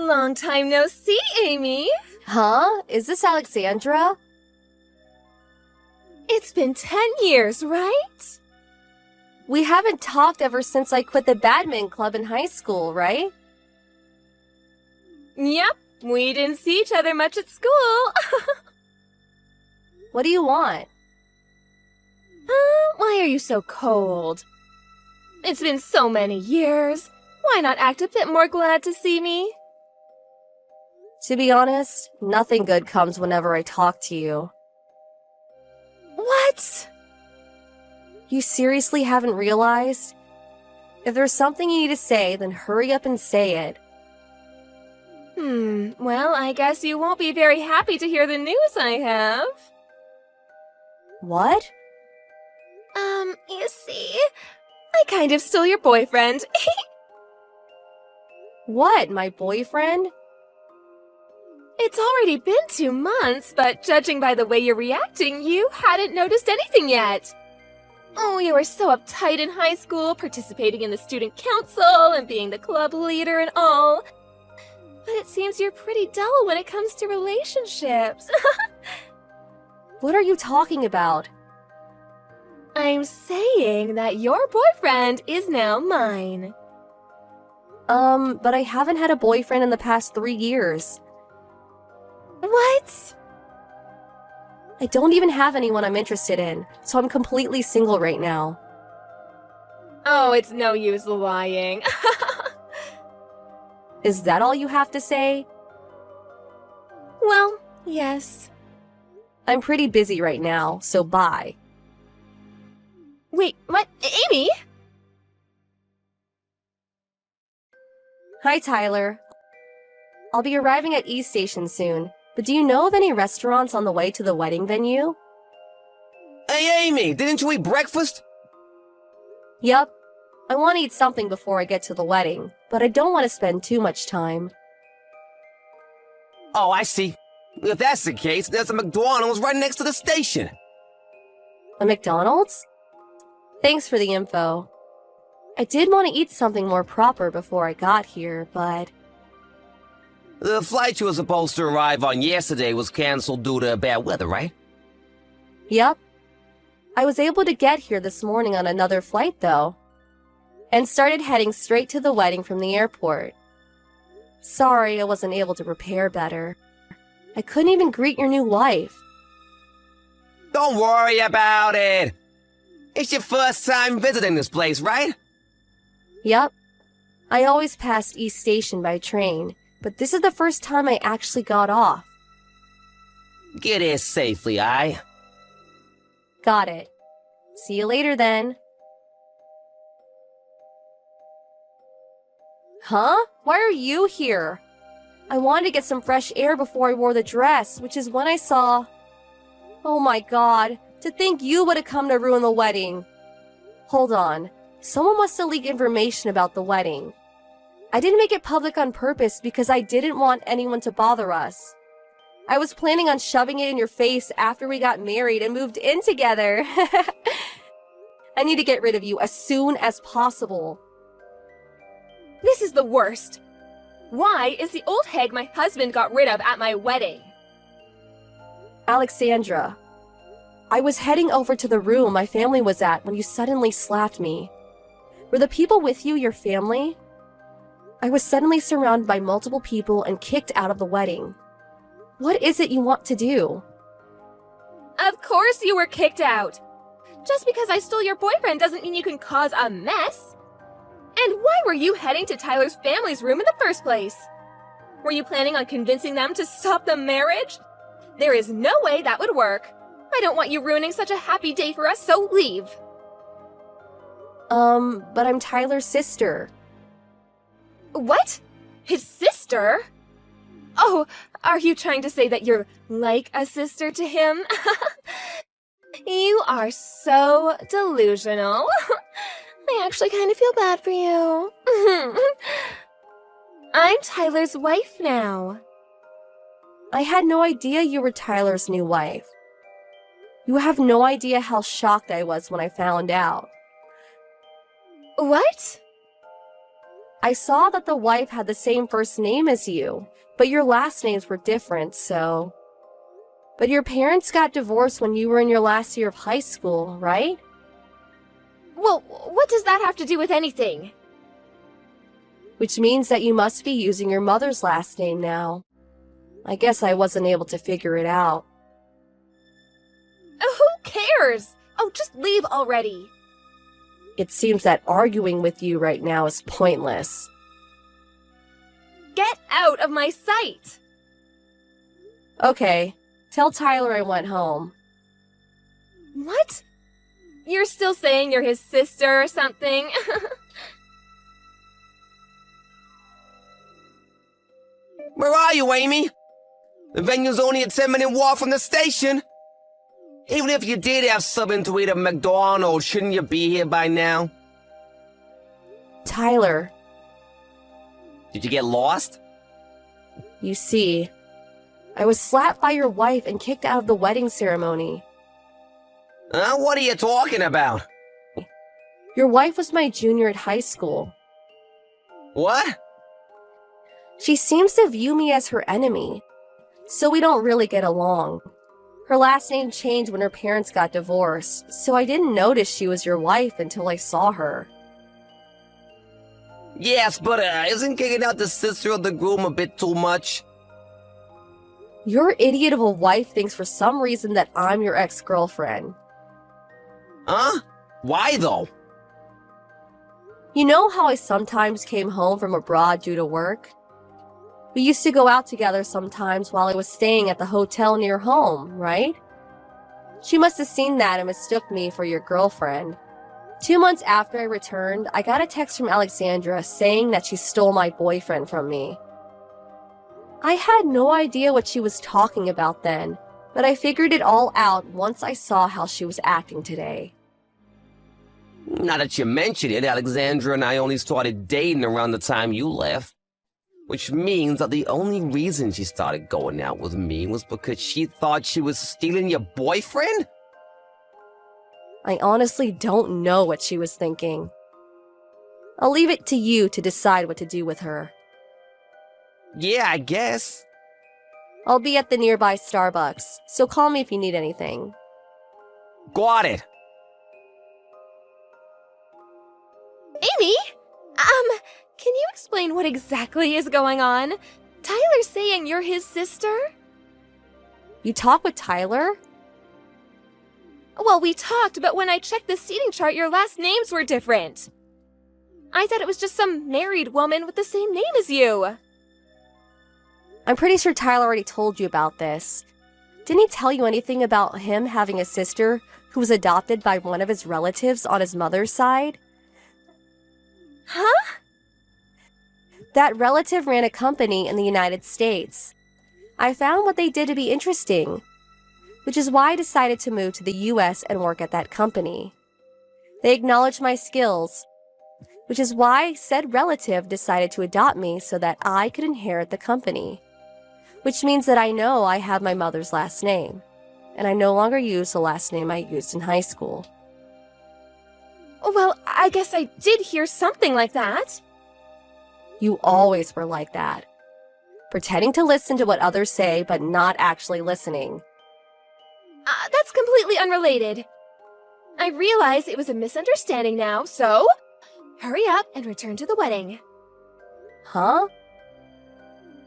Long time no see, Amy. Huh? Is this Alexandra? It's been 10 years, right? We haven't talked ever since I quit the badminton club in high school, right? Yep, we didn't see each other much at school. What do you want? Why are you so cold? It's been so many years. Why not act a bit more glad to see me? To be honest, nothing good comes whenever I talk to you. What? You seriously haven't realized? If there's something you need to say, then hurry up and say it. Well, I guess you won't be very happy to hear the news I have. What? You see, I kind of stole your boyfriend. What, my boyfriend? It's already been 2 months, but judging by the way you're reacting, you hadn't noticed anything yet. Oh, you were so uptight in high school, participating in the student council and being the club leader and all. But it seems you're pretty dull when it comes to relationships. What are you talking about? I'm saying that your boyfriend is now mine. But I haven't had a boyfriend in the past 3 years. What? I don't even have anyone I'm interested in, so I'm completely single right now. Oh, it's no use lying. Is that all you have to say? Well, yes. I'm pretty busy right now, so bye. Wait, what? Amy? Hi, Tyler. I'll be arriving at East Station soon, but do you know of any restaurants on the way to the wedding venue? Hey, Amy, didn't you eat breakfast? Yup. I want to eat something before I get to the wedding, but I don't want to spend too much time. Oh, I see. If that's the case, there's a McDonald's right next to the station. A McDonald's? Thanks for the info. I did want to eat something more proper before I got here, but... The flight you were supposed to arrive on yesterday was canceled due to bad weather, right? Yup. I was able to get here this morning on another flight, though, and started heading straight to the wedding from the airport. Sorry I wasn't able to prepare better. I couldn't even greet your new wife. Don't worry about it. It's your first time visiting this place, right? Yup. I always passed East Station by train, but this is the first time I actually got off. Get here safely, aye? Got it. See you later then. Huh? Why are you here? I wanted to get some fresh air before I wore the dress, which is when I saw... Oh my god, to think you would have come to ruin the wedding. Hold on, someone must have leaked information about the wedding. I didn't make it public on purpose because I didn't want anyone to bother us. I was planning on shoving it in your face after we got married and moved in together. I need to get rid of you as soon as possible. This is the worst. Why is the old hag my husband got rid of at my wedding? Alexandra, I was heading over to the room my family was at when you suddenly slapped me. Were the people with you your family? I was suddenly surrounded by multiple people and kicked out of the wedding. What is it you want to do? Of course you were kicked out. Just because I stole your boyfriend doesn't mean you can cause a mess. And why were you heading to Tyler's family's room in the first place? Were you planning on convincing them to stop the marriage? There is no way that would work. I don't want you ruining such a happy day for us, so leave. But I'm Tyler's sister. What? His sister? Oh, are you trying to say that you're like a sister to him? You are so delusional. I actually kind of feel bad for you. I'm Tyler's wife now. I had no idea you were Tyler's new wife. You have no idea how shocked I was when I found out. What? I saw that the wife had the same first name as you, but your last names were different, so... But your parents got divorced when you were in your last year of high school, right? Well, what does that have to do with anything? Which means that you must be using your mother's last name now. I guess I wasn't able to figure it out. Who cares? Oh, just leave already. It seems that arguing with you right now is pointless. Get out of my sight! Okay, tell Tyler I went home. What? You're still saying you're his sister or something? Where are you, Amy? The venue's only a 10-minute walk from the station. Even if you did have something to eat at McDonald's, shouldn't you be here by now? Tyler, Did you get lost? you see, I was slapped by your wife and kicked out of the wedding ceremony. What are you talking about? Your wife was my junior at high school. What? She seems to view me as her enemy, so we don't really get along. Her last name changed when her parents got divorced, so I didn't notice she was your wife until I saw her. Yes, but isn't kicking out the sister of the groom a bit too much? Your idiot of a wife thinks for some reason that I'm your ex-girlfriend. Huh? Why though? You know how I sometimes came home from abroad due to work? We used to go out together sometimes while I was staying at the hotel near home, right? She must have seen that and mistook me for your girlfriend. 2 months after I returned, I got a text from Alexandra saying that she stole my boyfriend from me. I had no idea what she was talking about then, but I figured it all out once I saw how she was acting today. Now that you mention it, Alexandra and I only started dating around the time you left. Which means that the only reason she started going out with me was because she thought she was stealing your boyfriend? I honestly don't know what she was thinking. I'll leave it to you to decide what to do with her. Yeah, I guess. I'll be at the nearby Starbucks, so call me if you need anything. Got it. Amy? Can you explain what exactly is going on? Tyler's saying you're his sister? You talk with Tyler? Well, we talked, but when I checked the seating chart, your last names were different. I thought it was just some married woman with the same name as you. I'm pretty sure Tyler already told you about this. Didn't he tell you anything about him having a sister who was adopted by one of his relatives on his mother's side? Huh? That relative ran a company in the United States. I found what they did to be interesting, which is why I decided to move to the US and work at that company. They acknowledged my skills, which is why said relative decided to adopt me so that I could inherit the company. Which means that I know I have my mother's last name, and I no longer use the last name I used in high school. Well, I guess I did hear something like that. You always were like that. Pretending to listen to what others say, but not actually listening. That's completely unrelated. I realize it was a misunderstanding now, so hurry up and return to the wedding. Huh?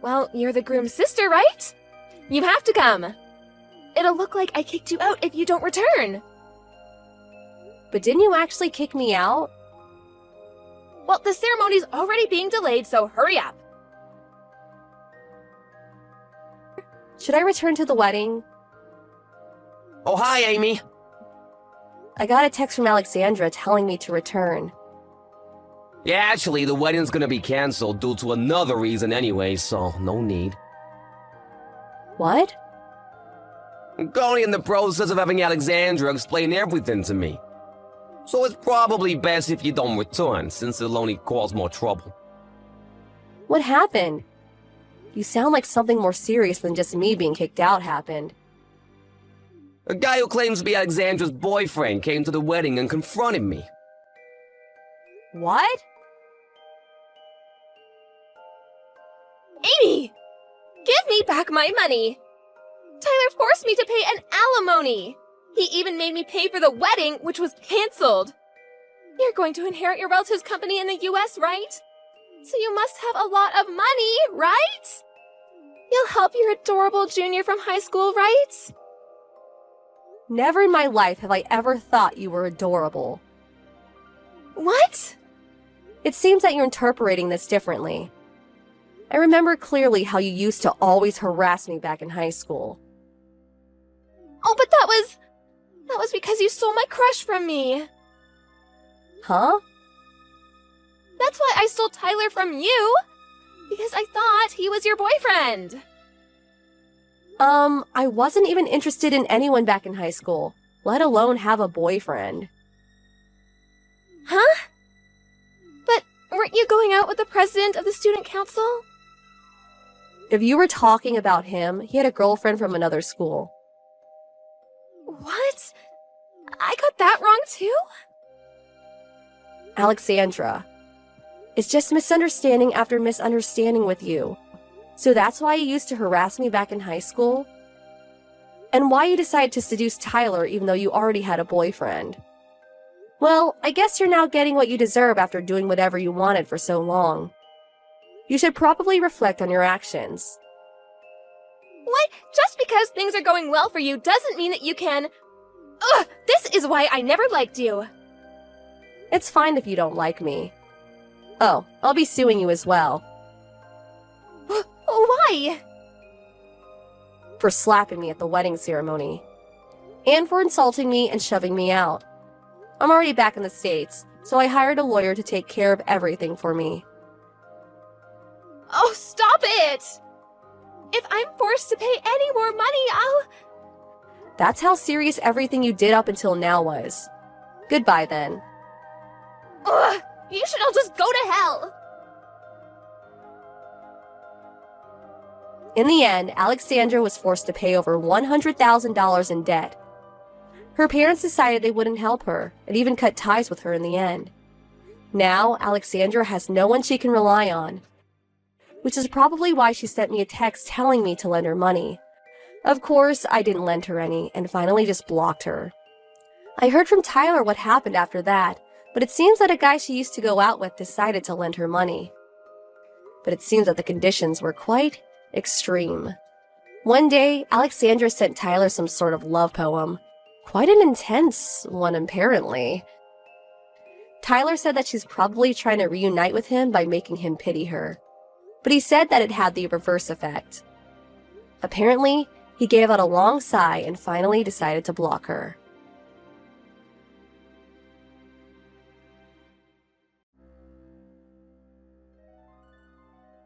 Well, you're the groom's sister, right? You have to come. It'll look like I kicked you out if you don't return. But didn't you actually kick me out? Well, the ceremony's already being delayed, so hurry up. Should I return to the wedding? Oh, hi, Amy. I got a text from Alexandra telling me to return. Yeah, actually, the wedding's gonna be canceled due to another reason anyway, so no need. What? I'm currently in the process of having Alexandra explain everything to me. So it's probably best if you don't return, since it'll only cause more trouble. What happened? You sound like something more serious than just me being kicked out happened. A guy who claims to be Alexandra's boyfriend came to the wedding and confronted me. What? Amy! Give me back my money! Tyler forced me to pay an alimony! He even made me pay for the wedding, which was canceled! You're going to inherit your relative's company in the US, right? So you must have a lot of money, right? You'll help your adorable junior from high school, right? Never in my life have I ever thought you were adorable. What? It seems that you're interpreting this differently. I remember clearly how you used to always harass me back in high school. Oh, but that was because you stole my crush from me. Huh? That's why I stole Tyler from you. Because I thought he was your boyfriend. I wasn't even interested in anyone back in high school, let alone have a boyfriend. Huh? But weren't you going out with the president of the student council? If you were talking about him, he had a girlfriend from another school. What? I got that wrong too? Alexandra. It's just misunderstanding after misunderstanding with you. So that's why you used to harass me back in high school? And why you decided to seduce Tyler even though you already had a boyfriend? Well, I guess you're now getting what you deserve after doing whatever you wanted for so long. You should probably reflect on your actions. What? Just because things are going well for you doesn't mean that you can... Ugh! This is why I never liked you. It's fine if you don't like me. Oh, I'll be suing you as well. Why? For slapping me at the wedding ceremony. And for insulting me and shoving me out. I'm already back in the States, so I hired a lawyer to take care of everything for me. Oh, stop it! If I'm forced to pay any more money, I'll... That's how serious everything you did up until now was. Goodbye then. Ugh! You should all just go to hell! In the end, Alexandra was forced to pay over $100,000 in debt. Her parents decided they wouldn't help her, and even cut ties with her in the end. Now, Alexandra has no one she can rely on. Which is probably why she sent me a text telling me to lend her money. Of course, I didn't lend her any, and finally just blocked her. I heard from Tyler what happened after that, but it seems that a guy she used to go out with decided to lend her money. But it seems that the conditions were quite extreme. One day, Alexandra sent Tyler some sort of love poem. Quite an intense one, apparently. Tyler said that she's probably trying to reunite with him by making him pity her. But he said that it had the reverse effect. Apparently, he gave out a long sigh and finally decided to block her.